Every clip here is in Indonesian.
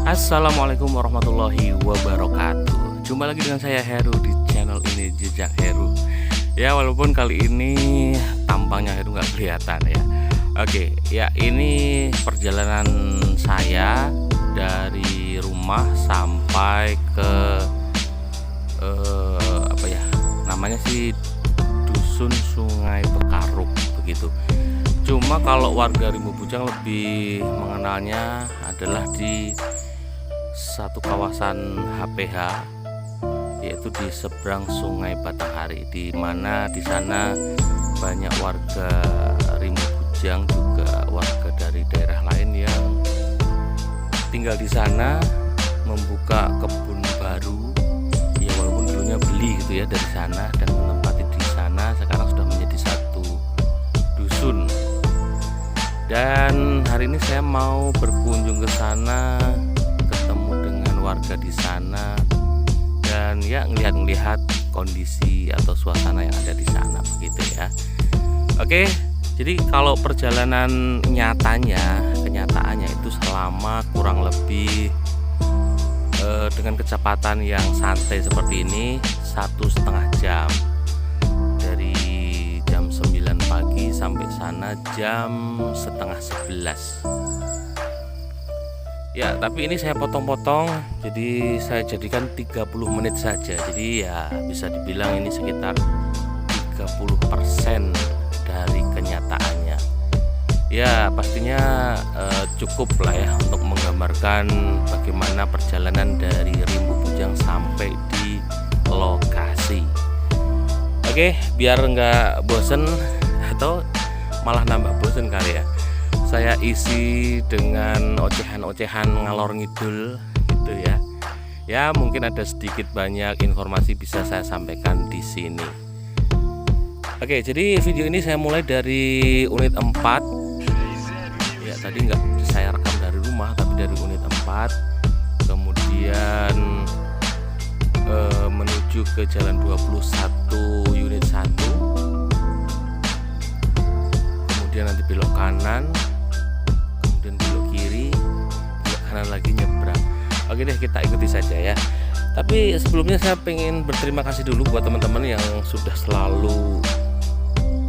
Assalamualaikum warahmatullahi wabarakatuh. Jumpa lagi dengan saya Heru di channel ini, Jejak Heru. Ya, walaupun kali ini tampangnya Heru nggak kelihatan ya. Oke, ya ini perjalanan saya dari rumah sampai ke apa ya namanya sih, dusun Sungai Bekaruk begitu. Cuma kalau warga Rimbu Bujang lebih mengenalnya adalah di satu kawasan HPH, yaitu di seberang Sungai Batanghari, di mana di sana banyak warga Rimbu Bujang, juga warga dari daerah lain yang tinggal di sana, membuka kebun baru. Ya walaupun dulunya beli gitu ya dari sana dan menempati di sana, sekarang sudah menjadi satu dusun. Dan hari ini saya mau berkunjung ke sana, ketemu dengan warga di sana, dan ya ngelihat kondisi atau suasana yang ada di sana begitu ya. Oke, jadi kalau perjalanan kenyataannya itu selama kurang lebih dengan kecepatan yang santai seperti ini 1,5 jam, dari jam 9 pagi sampai sana jam setengah 11. Ya, tapi ini saya potong-potong, jadi saya jadikan 30 menit saja. Jadi ya bisa dibilang ini sekitar 30% dari kenyataannya. Ya pastinya cukup lah ya untuk menggambarkan bagaimana perjalanan dari Rimbu Bujang sampai di lokasi. Oke, biar nggak bosen atau malah nambah bosen kali ya, saya isi dengan ocehan-ocehan ngalor ngidul gitu ya. Ya mungkin ada sedikit banyak informasi bisa saya sampaikan di sini. Oke, jadi video ini saya mulai dari unit 4. Ya tadi nggak saya rekam dari rumah, tapi dari unit 4, kemudian menuju ke jalan 21 unit 1, kemudian nanti belok kanan, kemudian belok kiri, belok kanan lagi, nyebrang. Oke deh, kita ikuti saja ya. Tapi sebelumnya saya pengen berterima kasih dulu buat teman-teman yang sudah selalu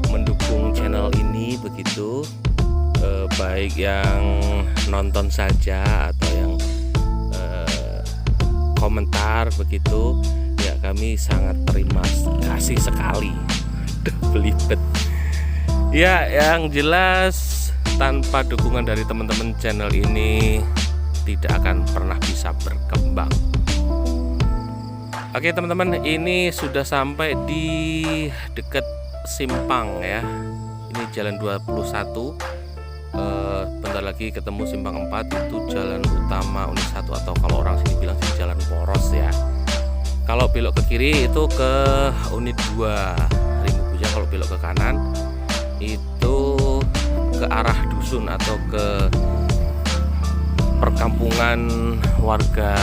mendukung channel ini begitu, baik yang nonton saja atau yang komentar begitu ya, kami sangat terima kasih sekali. Belibet ya, yang jelas tanpa dukungan dari teman-teman channel ini tidak akan pernah bisa berkembang. Oke teman-teman, ini sudah sampai di dekat simpang ya, ini jalan 21. Bentar lagi ketemu simpang 4, itu jalan utama unit 1, atau kalau orang sini bilang sih jalan poros ya. Kalau belok ke kiri itu ke unit 2 Rimbu Bujang, kalau belok ke kanan itu ke arah dusun atau ke perkampungan warga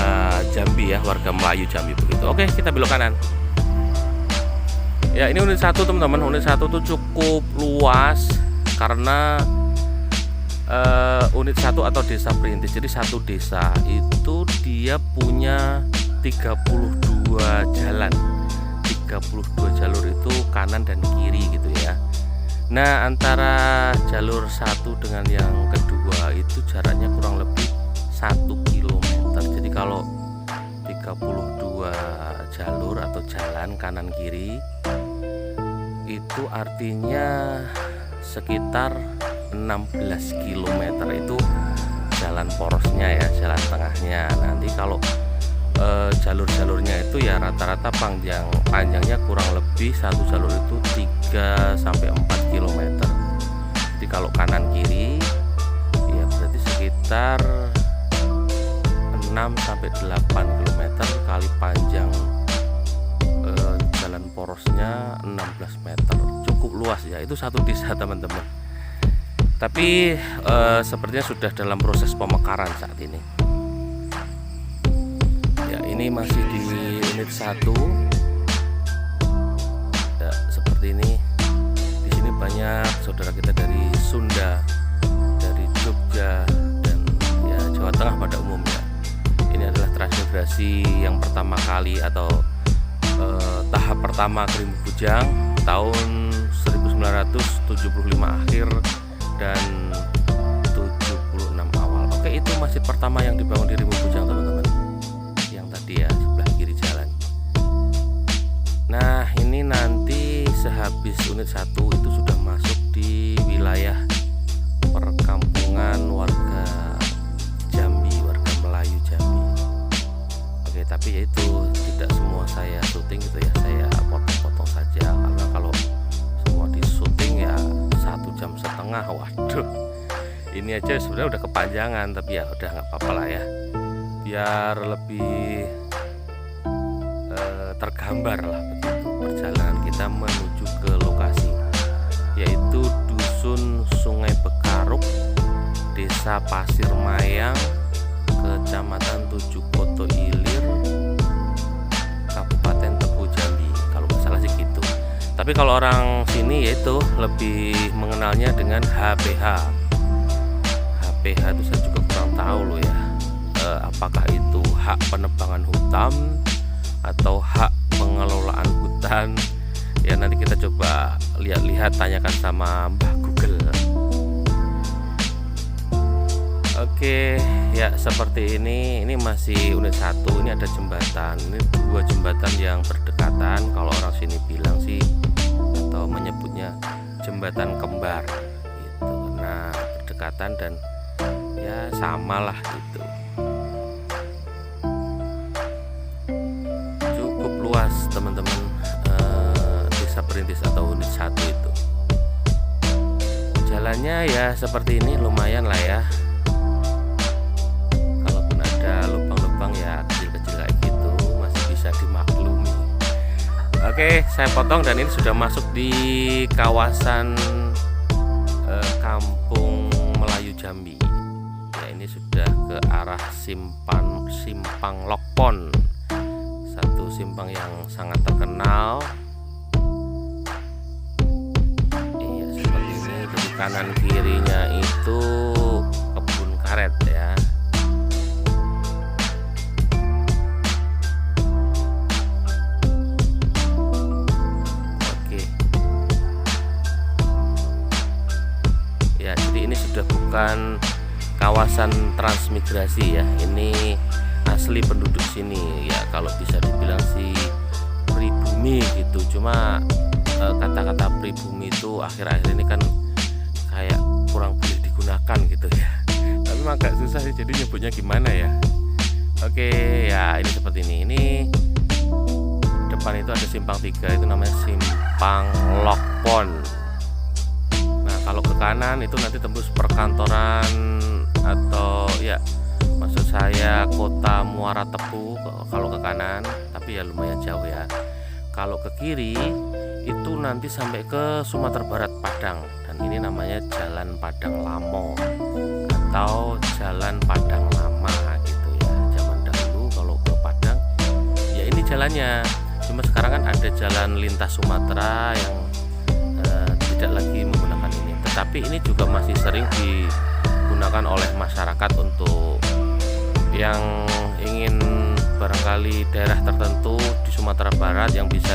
Jambi ya, warga Melayu Jambi begitu. Oke, kita belok kanan. Ya, ini unit 1 teman-teman. Unit 1 tuh cukup luas karena unit 1 atau desa perintis. Jadi satu desa itu dia punya 32 jalan. 32 jalur itu kanan dan kiri gitu ya. Nah, antara jalur 1 dengan yang kedua itu jaraknya kurang lebih 1 km. Jadi kalau 32 jalur atau jalan kanan kiri itu artinya sekitar 16 km itu jalan porosnya ya, jalan tengahnya. Nanti kalau jalur-jalurnya itu ya rata-rata panjangnya kurang lebih satu jalur itu 3 sampai 4 km. Jadi kalau kanan kiri ya berarti sekitar 6 sampai 8 km kali panjang jalan porosnya 16 meter. Cukup luas ya, itu satu desa teman-teman. Tapi sepertinya sudah dalam proses pemekaran saat ini. Ya, ini masih di unit 1. Ya, seperti ini. Di sini banyak saudara kita dari Sunda, dari Jogja, dan ya Jawa Tengah pada umumnya. ekspansi yang pertama kali atau tahap pertama ke Rimbu Bujang tahun 1975 akhir dan 76 awal. Oke, itu masjid pertama yang dibangun di Rimbu Bujang, teman-teman. Yang tadi ya, sebelah kiri jalan. Nah, ini nanti sehabis unit 1 itu sudah masuk di wilayah perkampungan warga Jambi, warga Melayu Jambi. Oke, tapi yaitu tidak semua saya syuting gitu ya, saya potong-potong saja karena kalau semua di syuting ya 1,5 jam. Waduh, ini aja sebenarnya udah kepanjangan, tapi ya udah nggak apa-apa lah ya, biar lebih tergambar lah begitu perjalanan kita menuju ke lokasi, yaitu Dusun Sungai Bekaruk, Desa Pasir Mayang, Kecamatan Tujuh Koto Ilir, Kabupaten Tebu Jambi, kalau nggak salah sih gitu. Tapi kalau orang sini yaitu lebih mengenalnya dengan HPH. HPH itu saya juga kurang tahu loh ya, apakah itu hak penebangan hutan atau hak pengelolaan hutan. Ya nanti kita coba lihat-lihat, tanyakan sama Mbah Google. Oke, ya seperti ini masih unit 1. Ini ada jembatan, ini 2 jembatan yang berdekatan. Kalau orang sini bilang sih atau menyebutnya jembatan kembar gitu. Nah, berdekatan dan ya samalah gitu. Cukup luas, teman-teman, Desa Perintis atau unit 1 itu. Jalannya ya seperti ini, lumayan lah ya. Kalaupun ada lubang-lubang ya kecil-kecil kayak gitu, masih bisa dimaklumi. Oke, saya potong dan ini sudah masuk di kawasan Kampung Melayu Jambi. Ya, ini sudah ke arah Simpang Lokpon, satu simpang yang sangat terkenal. Iya, seperti ini. Di kanan kirinya itu kebun karet ya. Oke. Ya, jadi ini sudah bukan kawasan transmigrasi ya, ini asli penduduk sini ya, kalau bisa dibilang sih pribumi gitu. Cuma kata-kata pribumi itu akhir-akhir ini kan kayak kurang boleh digunakan gitu ya, tapi memang agak susah sih, jadi nyebutnya gimana ya. Oke ya, ini seperti ini depan itu ada simpang 3, itu namanya Simpang Lokpon. Nah, kalau ke kanan itu nanti tembus perkantoran atau ya maksud saya kota Muara Tepu kalau ke kanan, tapi ya lumayan jauh ya. Kalau ke kiri itu nanti sampai ke Sumatera Barat, Padang, dan ini namanya Jalan Padang Lamo atau Jalan Padang Lama gitu ya. Zaman dahulu kalau ke Padang ya ini jalannya, cuma sekarang kan ada jalan lintas Sumatera yang tidak lagi menggunakan ini, tetapi ini juga masih sering digunakan oleh masyarakat untuk yang ingin barangkali daerah tertentu di Sumatera Barat yang bisa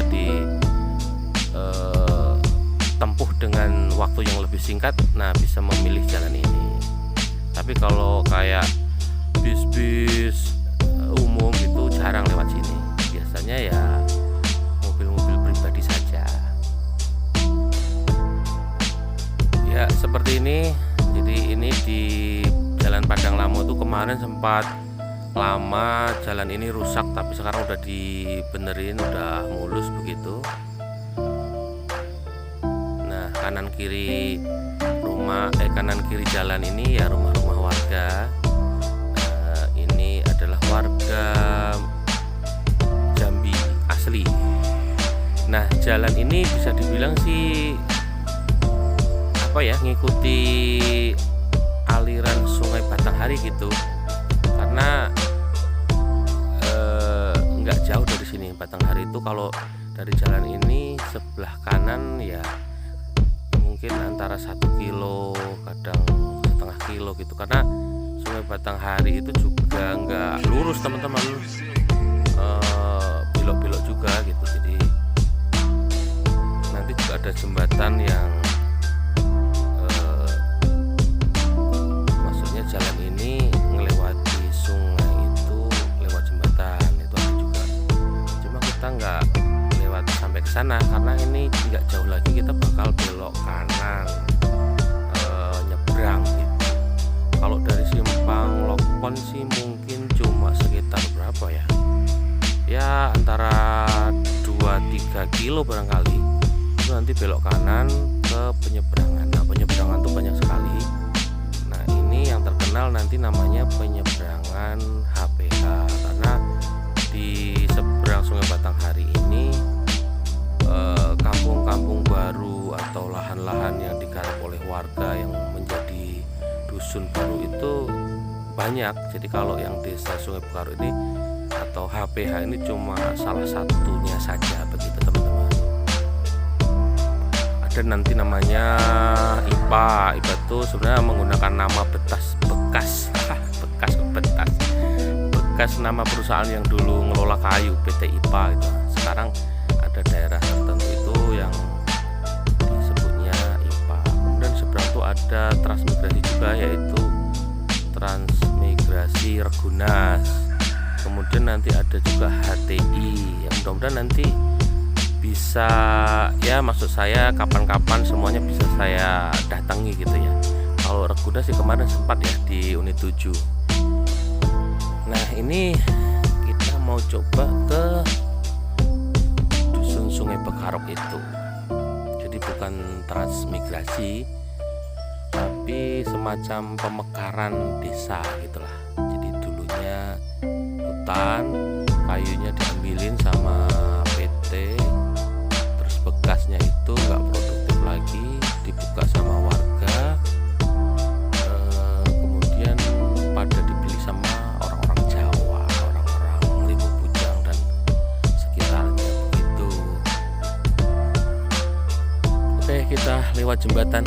ditempuh dengan waktu yang lebih singkat, nah bisa memilih jalan ini. Tapi kalau kayak bis-bis umum itu jarang lewat sini, biasanya ya mobil-mobil pribadi saja. Ya seperti ini. Jadi ini di Jalan Padang Lamo itu kemarin sempat lama jalan ini rusak, tapi sekarang udah dibenerin, udah mulus begitu. Nah, kanan kiri jalan ini ya rumah-rumah warga. Ini adalah warga Jambi asli. Nah, jalan ini bisa dibilang sih ngikuti aliran Sungai Batanghari gitu, karena nggak jauh dari sini. Batanghari itu kalau dari jalan ini sebelah kanan ya mungkin antara 1 kilo, kadang setengah kilo gitu, karena Sungai Batanghari itu juga nggak lurus teman-teman, belok-belok juga gitu. Jadi nanti juga ada jembatan yang maksudnya jalan ini ngelewati sungai itu lewat jembatan itu ada juga. Cuma kita nggak lewat sampai ke sana karena ini nggak jauh lagi kita bakal belok kanan nyebrang gitu. Kalau dari Simpang Lokon sih mungkin cuma sekitar berapa ya? Ya antara 2-3 kilo barangkali. Itu nanti belok kanan ke penyeberangan. Nah, penyeberangan tuh banyak sekali. Nah, ini yang terkenal nanti namanya penyeberangan HPH karena di seberang Sungai Batanghari ini kampung-kampung baru atau lahan-lahan yang digarap oleh warga yang menjadi dusun baru itu banyak. Jadi kalau yang desa Sungai Bekaru ini atau HPH ini cuma salah satunya saja begitu teman-teman. Ada nanti namanya IPA. IPA itu sebenarnya menggunakan nama bekas nama perusahaan yang dulu ngelola kayu, PT IPA gitu. Sekarang ada daerah tertentu itu yang disebutnya IPA. Kemudian seberang itu ada transmigrasi juga, yaitu Transmigrasi Regunas. Kemudian nanti ada juga HTI yang mudah-mudahan nanti bisa, ya maksud saya kapan-kapan semuanya bisa saya datangi gitu ya. Kalau Regunas sih kemarin sempat ya di unit 7. Nah ini kita mau coba ke dusun Sungai Bekarok itu. Jadi bukan transmigrasi, tapi semacam pemekaran desa gitulah. Jadi dulunya hutan, kayunya diambilin sama PT, terus bekasnya itu nggak produktif lagi, dibuka sama warga, kemudian pada dibeli sama orang-orang Jawa, orang-orang Limbu Bujang dan sekitarnya begitu. Oke, kita lewat jembatan.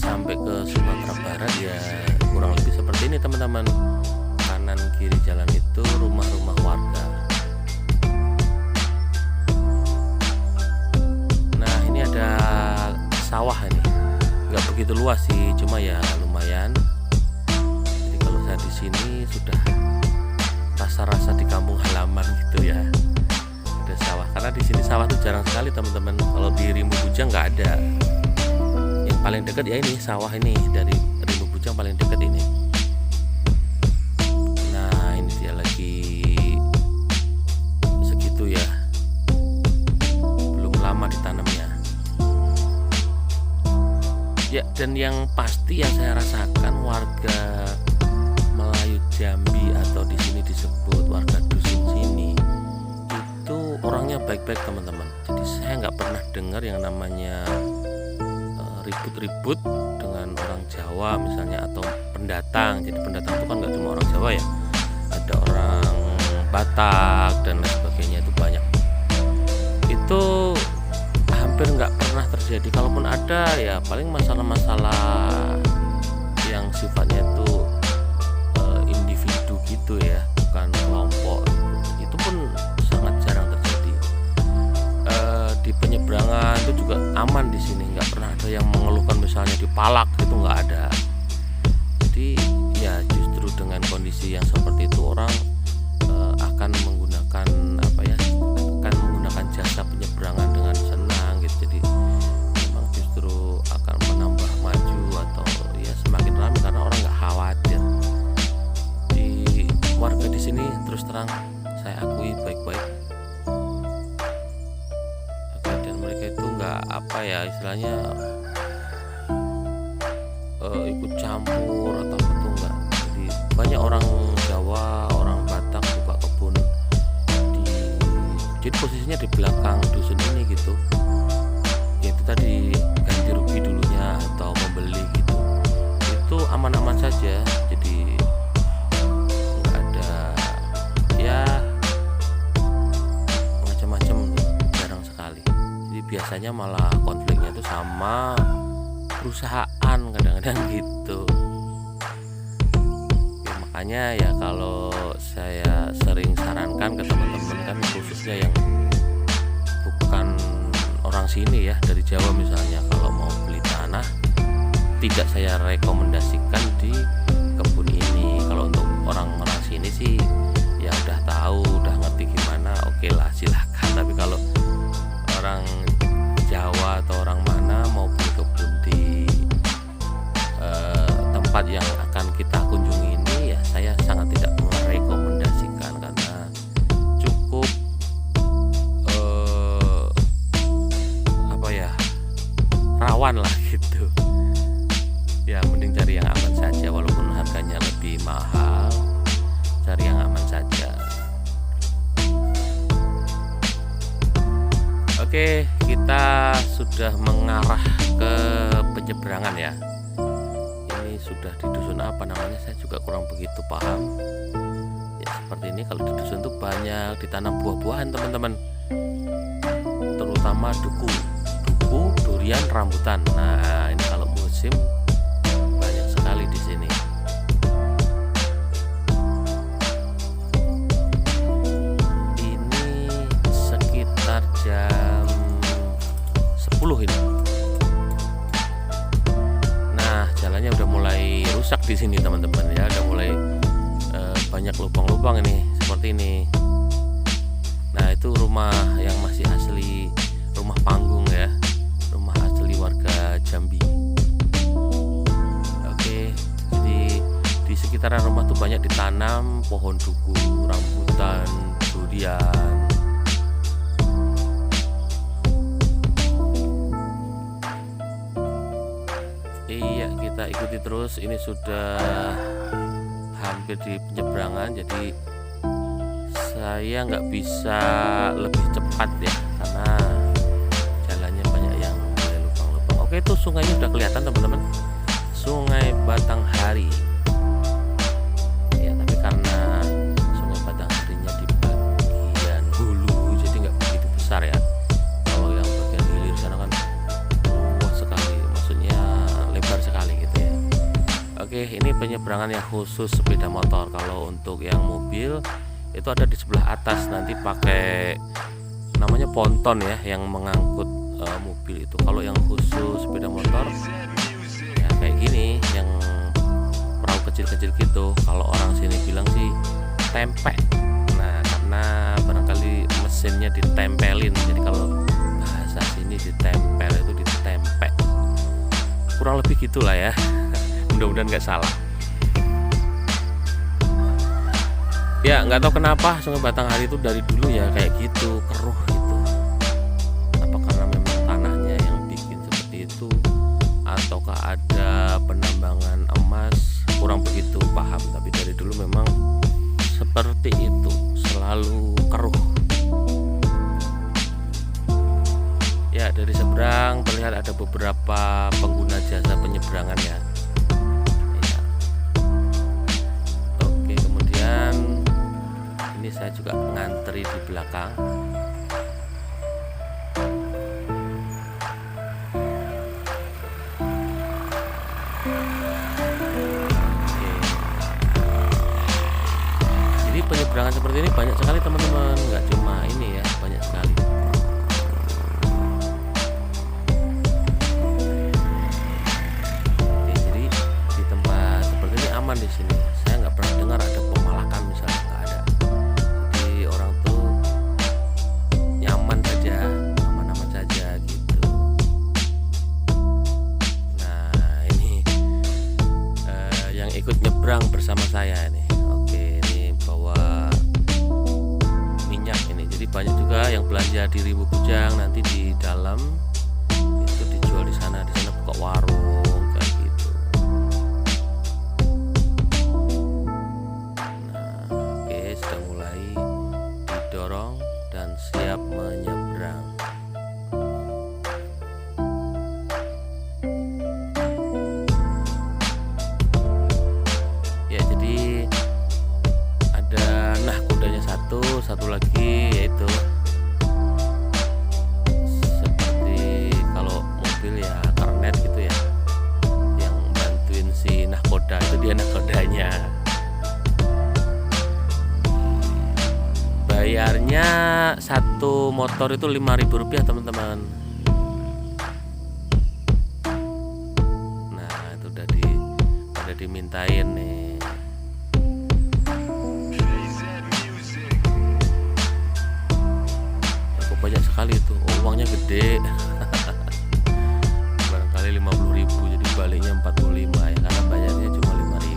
Sampai ke Sumatera Barat ya kurang lebih seperti ini teman-teman. Kanan kiri jalan itu rumah-rumah warga. Nah ini ada sawah ini, nggak begitu luas sih, cuma ya lumayan. Jadi kalau saya di sini sudah rasa-rasa di kampung halaman gitu ya. Ada sawah, karena di sini sawah tuh jarang sekali teman-teman. Kalau di Rimbu Bujang nggak ada. Paling dekat ya ini sawah ini, dari Rimbu Bujang paling dekat ini. Nah ini dia lagi segitu ya, belum lama ditanamnya ya. Dan yang pasti yang saya rasakan warga Melayu Jambi atau di sini disebut warga dusun sini itu orangnya baik-baik teman-teman. Jadi saya nggak pernah dengar yang namanya ribut-ribut dengan orang Jawa misalnya atau pendatang. Jadi pendatang itu kan nggak cuma orang Jawa ya, ada orang Batak dan lain sebagainya, itu banyak. Itu hampir nggak pernah terjadi. Kalaupun ada ya paling masalah-masalah yang sifatnya itu individu gitu ya, bukan kelompok. Itu pun sangat jarang terjadi. Di penyeberangan itu juga aman di sini, nggak pernah ada yang mengeluhkan misalnya dipalak, itu nggak ada. Jadi ya justru dengan kondisi yang seperti itu orang akan menggunakan akan menggunakan jasa penyeberangan dengan senang gitu. Jadi memang justru akan menambah maju atau ya semakin ramai karena orang nggak khawatir. Di warga di sini terus terang saya akui baik-baik. Itu nggak istilahnya ikut campur atau itu enggak. Jadi banyak orang Jawa, orang Batak buka kebun jadi posisinya di belakang dusun ini gitu. Yaitu tadi ganti rugi dulunya atau membeli gitu. Itu aman-aman saja. Jadi nggak ada ya macam-macam, jarang sekali. Jadi biasanya malah konflik sama perusahaan kadang-kadang gitu. Ya, makanya ya kalau saya sering sarankan ke teman-teman kan, khususnya yang bukan orang sini ya, dari Jawa misalnya, kalau mau beli tanah tidak saya rekomendasikan di kebun ini. Kalau untuk orang-orang sini sih ya udah tahu, udah ngerti gimana, oke lah silahkan. Tapi kalau orang Jawa atau orang mana mau beli kebun di tempat yang akan kita kunjungi ini, ya saya sangat tidak merekomendasikan karena cukup rawan lah gitu. Ya mending cari yang aman saja, walaupun harganya lebih mahal, cari yang aman saja. Oke, kita sudah mengarah ke penyeberangan ya. Ini sudah di dusun apa namanya, saya juga kurang begitu paham. Ya seperti ini, kalau di dusun tuh banyak ditanam buah-buahan teman-teman, terutama duku, durian, rambutan. Nah ini kalau musim banyak sekali di sini. Ini sekitar jam 10 ini. Nah jalannya udah mulai rusak di sini teman-teman ya, udah mulai banyak lubang-lubang ini seperti ini. Nah itu rumah yang masih asli, rumah panggung ya, rumah asli warga Jambi. Oke, jadi di sekitaran rumah tuh banyak ditanam pohon duku, rambutan, durian. Iya, kita ikuti terus. Ini sudah hampir di penyeberangan, jadi saya nggak bisa lebih cepat ya karena jalannya banyak yang mulai lubang-lubang. Oke, itu sungainya udah kelihatan teman-teman, Sungai Batanghari ya, tapi karena Sungai Batangharinya di bagian hulu jadi nggak begitu besar ya. Kalau yang bagian hilir sana kan luas sekali, maksudnya lebar sekali gitu ya. Oke, ini penyeberangan yang khusus sepeda motor. Kalau untuk yang mobil itu ada di sebelah atas, nanti pakai namanya ponton ya yang mengangkut mobil itu. Kalau yang khusus sepeda motor ya kayak gini, yang perahu kecil-kecil gitu. Kalau orang sini bilang sih tempek. Nah karena barangkali mesinnya ditempelin, jadi kalau bahasa sini ditempel itu ditempek, kurang lebih gitulah ya. Mudah-mudahan nggak salah. Ya nggak tahu kenapa Sungai Batanghari itu dari dulu ya kayak gitu, keruh gitu. Apa karena memang tanahnya yang bikin seperti itu, ataukah ada penambangan emas, kurang begitu paham. Tapi dari dulu memang seperti itu, selalu keruh. Ya dari seberang terlihat ada beberapa pengguna jasa penyeberangan ya. Oke, kemudian ini saya juga ngantri di belakang. Oke. Jadi penyeberangan seperti ini banyak sekali teman-teman, nggak cuma ini ya, banyak sekali. Oke, jadi di tempat seperti ini aman di sini. Saya nggak pernah dengar ada pemalakan misalnya, nggak ada. Orang tuh nyaman saja, aman-aman saja gitu. Nah ini yang ikut nyebrang bersama saya ini. Oke, ini bawa minyak ini. Jadi banyak juga yang belanja di Rimbu Bujang, nanti di dalam itu dijual di sana. Di sana buka warung kayak gitu. Nah, oke, sudah mulai didorong dan siap menyeberang. Ya jadi ada nahkodanya satu lagi yaitu seperti kalau mobil bayarnya satu motor itu Rp5.000 teman-teman. Nah itu udah dimintain nih. Kok banyak sekali itu, uangnya gede. Barangkali 50.000 jadi baliknya 45 ya, karena bayarnya cuma 5.000.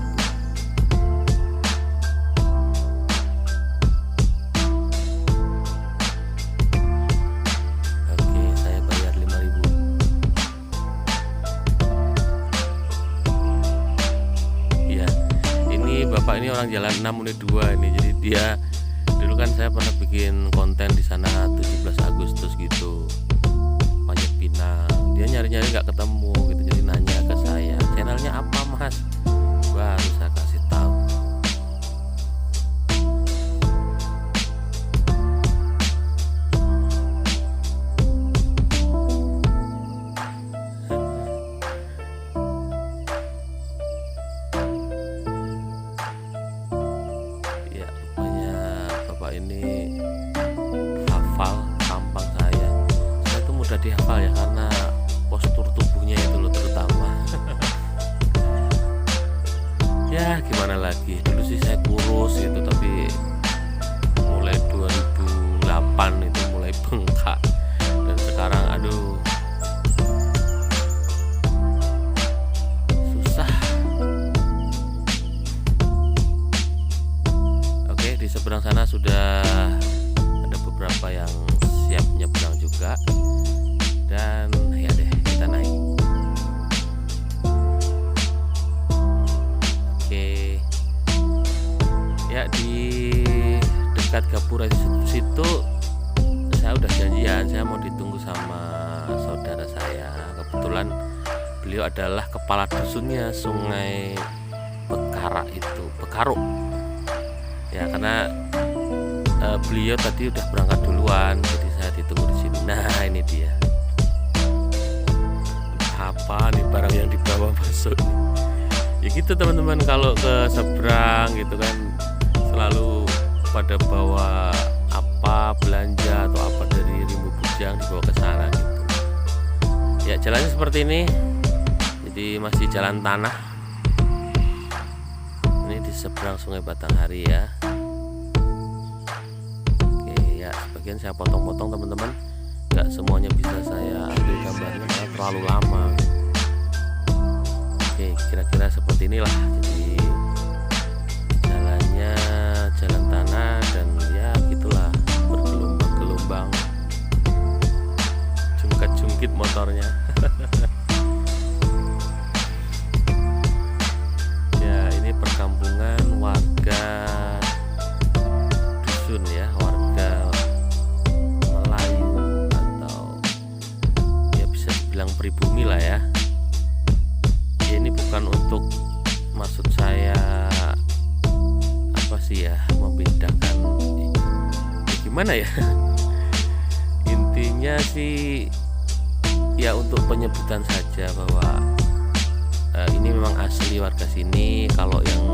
Oke, saya bayar 5.000. Ya, ini bapak ini orang Jalan 6 unit 2 ini. Jadi dia dulu kan saya pernah bikin konten di sana 17 Agustus gitu, Panjat Pinang. Dia nyari-nyari nggak ketemu gitu, jadi nanya ke saya, channelnya apa mas? Baru saya kasih tahu. Ya rupanya bapak ini hafal tampang saya tuh mudah dihafal ya, karena postur tubuhnya itu loh terutama. Ya gimana lagi, dulu sih saya kurus gitu, tapi mulai 2008 itu mulai bengkak, dan sekarang aduh susah. Oke, di seberang sana sudah ada beberapa yang siap nyebrang juga, dan ya deh kita naik. Oke ya, di dekat Gapura situ saya udah janjian, saya mau ditunggu sama saudara saya. Kebetulan beliau adalah kepala dusunnya Sungai Bekaruk ya, karena beliau tadi udah berangkat duluan, jadi saya ditunggu di sini. Nah ini dia, apa nih barang yang dibawa masuk. Ya gitu teman-teman, kalau ke seberang gitu kan selalu pada bawa apa, belanja atau apa dari Rimbu Bujang dibawa ke sana gitu. Ya jalannya seperti ini, jadi masih jalan tanah. Ini di seberang Sungai Batanghari ya. Oke ya, sebagian saya potong-potong teman-teman, nggak semuanya bisa saya ambil gambarnya karena terlalu lama. Oke, kira-kira seperti inilah. Jadi jalannya jalan tanah, dan ya gitulah, bergelombang-gelombang, jungkat-jungkit motornya. Ya ini perkampungan warga dusun ya, warga Melayu atau ya bisa dibilang pribumi lah ya. Ya ini bukan untuk, maksud saya apa sih ya, membedakan ya gimana ya. Intinya sih ya untuk penyebutan saja bahwa ini memang asli warga sini. Kalau yang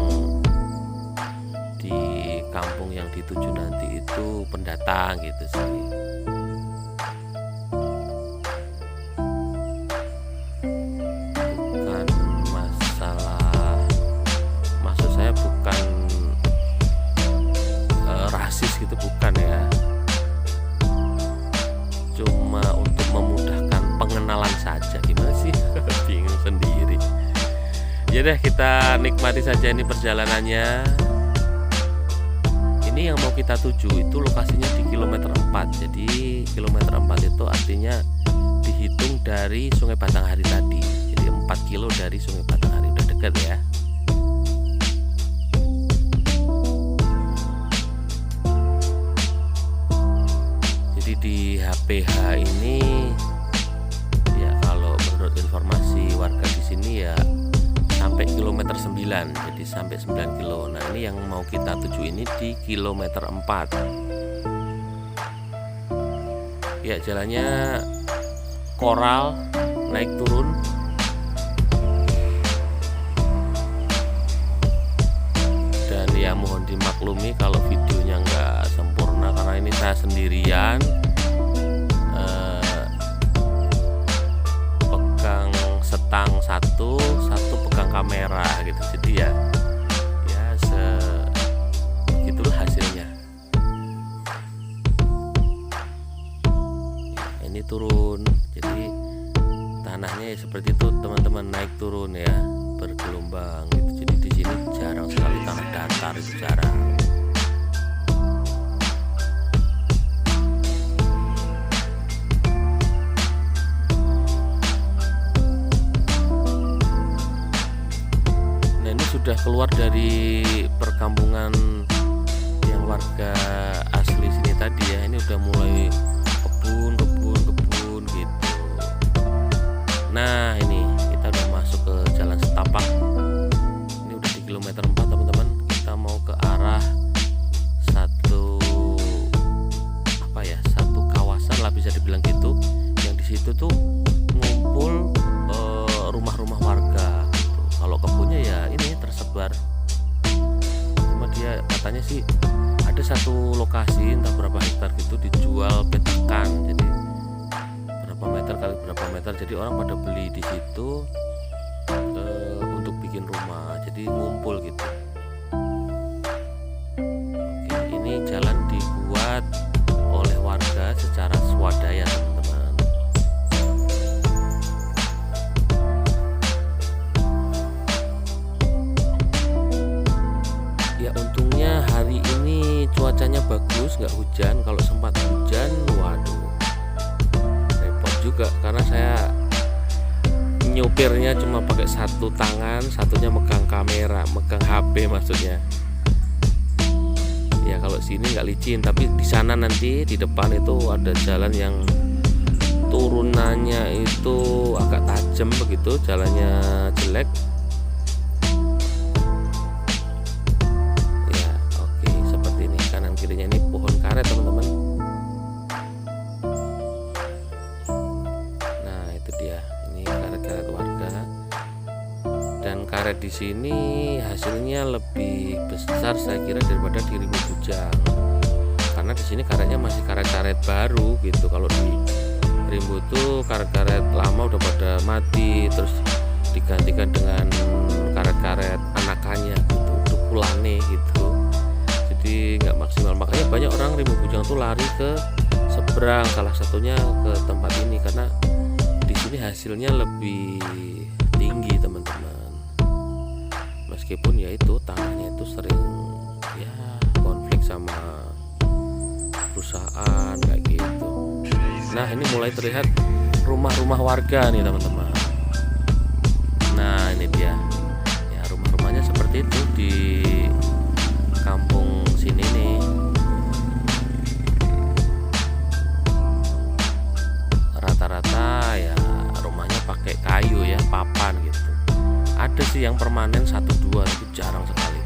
di kampung yang dituju nanti itu pendatang gitu sih. Bukan masalah, maksud saya bukan rasis gitu, bukan ya. Cuma untuk memudahkan pengenalan saja. Gimana sih? Bingung sendiri. Ya deh, kita nikmati saja ini perjalanannya. Ini yang mau kita tuju itu lokasinya di kilometer 4. Jadi kilometer 4 itu artinya dihitung dari Sungai Batanghari tadi. Jadi 4 kilo dari Sungai Batanghari, udah dekat ya. Jadi di HPH ini ya, kalau menurut informasi warga di sini ya sampai kilometer 9, jadi sampai 9 kilo. Nah ini yang mau kita tuju ini di kilometer 4. Ya jalannya koral, naik turun. Dan ya mohon dimaklumi kalau videonya nggak sempurna karena sendirian, pegang setang satu pegang kamera gitu. Jadi ya segitulah hasilnya. Ini turun, jadi tanahnya ya seperti itu teman-teman, naik turun ya, bergelombang gitu. Jadi di sini jarang sekali tanah datar, itu jarang. Nah ini sudah keluar dari perkampungan yang warga asli sini tadi ya. Ini udah mulai kebun gitu. Nah ini kita udah masuk ke jalan setapak. Ini udah di kilometer 4 teman-teman. Kita mau ke arah satu kawasan lah bisa dibilang gitu. Yang di situ tuh ngumpul rumah-rumah warga gitu. Kalau kebunnya ya ini tersebar. Cuma dia katanya sih ada satu lokasi entah berapa hektar gitu dijual petakan. Jadi berapa meter kali berapa meter, jadi orang pada beli di situ untuk bikin rumah, jadi ngumpul gitu. Oke, ini jalan dibuat oleh warga secara swadaya teman-teman. Ya untungnya hari ini cuacanya bagus, nggak hujan. Kalau sempat hujan, waduh repot juga, karena saya nyupirnya cuma pakai satu tangan, satunya megang kamera, megang HP maksudnya. Ya kalau sini nggak licin, tapi di sana nanti di depan itu ada jalan yang turunannya itu agak tajam begitu, jalannya jelek. Ya oke, seperti ini. Kanan kirinya ini pohon karet teman-teman. Nah itu dia, ini karet-karet warga. Dan karet di sini hasilnya lebih besar saya kira daripada di Rimbu Bujang, karena di sini karetnya masih karet-karet baru gitu. Kalau di Rimbu tuh karet-karet lama udah pada mati, terus digantikan dengan karet-karet anakannya gitu, dukulane gitu. Jadi nggak maksimal, makanya banyak orang Rimbu Bujang tuh lari ke seberang, salah satunya ke tempat ini karena di sini hasilnya lebih tinggi teman-teman. Meskipun ya itu tanahnya itu sering ya konflik sama perusahaan kayak gitu. Nah ini mulai terlihat rumah-rumah warga nih teman-teman. Nah ini dia ya, rumah-rumahnya seperti itu di kampung sini nih. Rata-rata ya rumahnya pakai kayu ya, papan gitu. Ada sih yang permanen 1-2, tapi jarang sekali.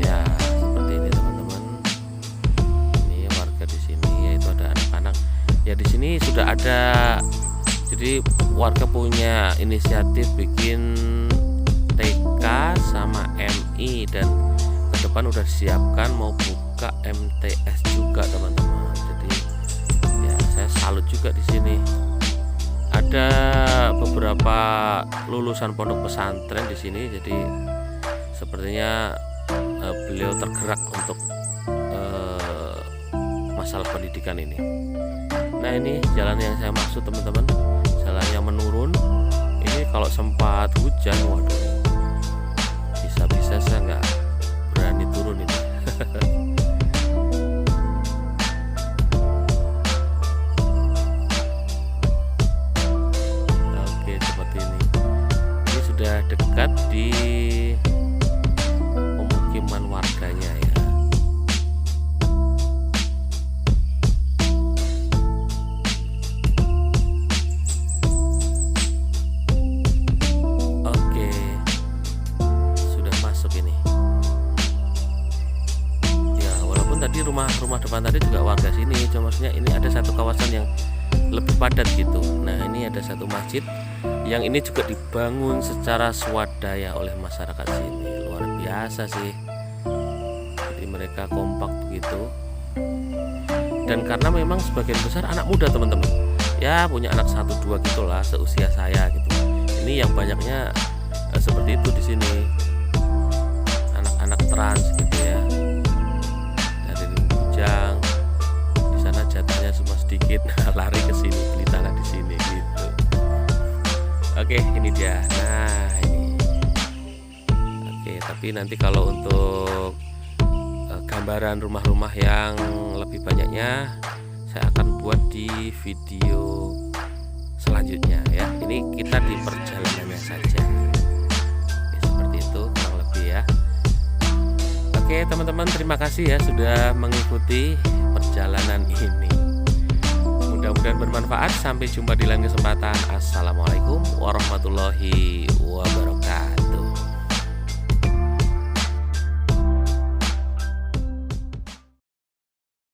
Ya seperti ini teman-teman. Ini warga di sini, yaitu ada anak-anak. Ya di sini sudah ada. Jadi warga punya inisiatif bikin TK sama MI, dan ke depan udah disiapkan mau buka MTS juga teman-teman. Jadi ya saya salut juga di sini. Ada beberapa lulusan pondok pesantren di sini, jadi sepertinya beliau tergerak untuk masalah pendidikan ini. Nah ini jalan yang saya maksud teman-teman, jalan yang menurun. Ini kalau sempat hujan, waduh, bisa-bisa saya nggak berani turun ini. Dekat di pemukiman warganya ya. Oke, sudah masuk ini. Ya walaupun tadi rumah depan tadi juga warga sini, cuma maksudnya ini ada satu kawasan yang lebih padat gitu. Nah ini ada satu masjid yang ini juga dibangun secara swadaya oleh masyarakat sini. Luar biasa sih, Jadi mereka kompak begitu. Dan karena memang sebagian besar anak muda teman-teman, ya punya anak 1-2 gitulah seusia saya gitu. Ini yang banyaknya seperti itu di sini, anak-anak trans gitu ya, dari rimbu bujang. Di sana jatahnya cuma sedikit, lari ke sini beli tanah di sini gitu. Oke, ini dia. Nah ini. Oke, tapi nanti kalau untuk gambaran rumah-rumah yang lebih banyaknya saya akan buat di video selanjutnya ya. Ini kita di perjalanannya saja ya, seperti itu kurang lebih ya. Oke teman-teman, terima kasih ya sudah mengikuti perjalanan ini. Mudah-mudahan bermanfaat. Sampai jumpa di lain kesempatan. Assalamualaikum warahmatullahi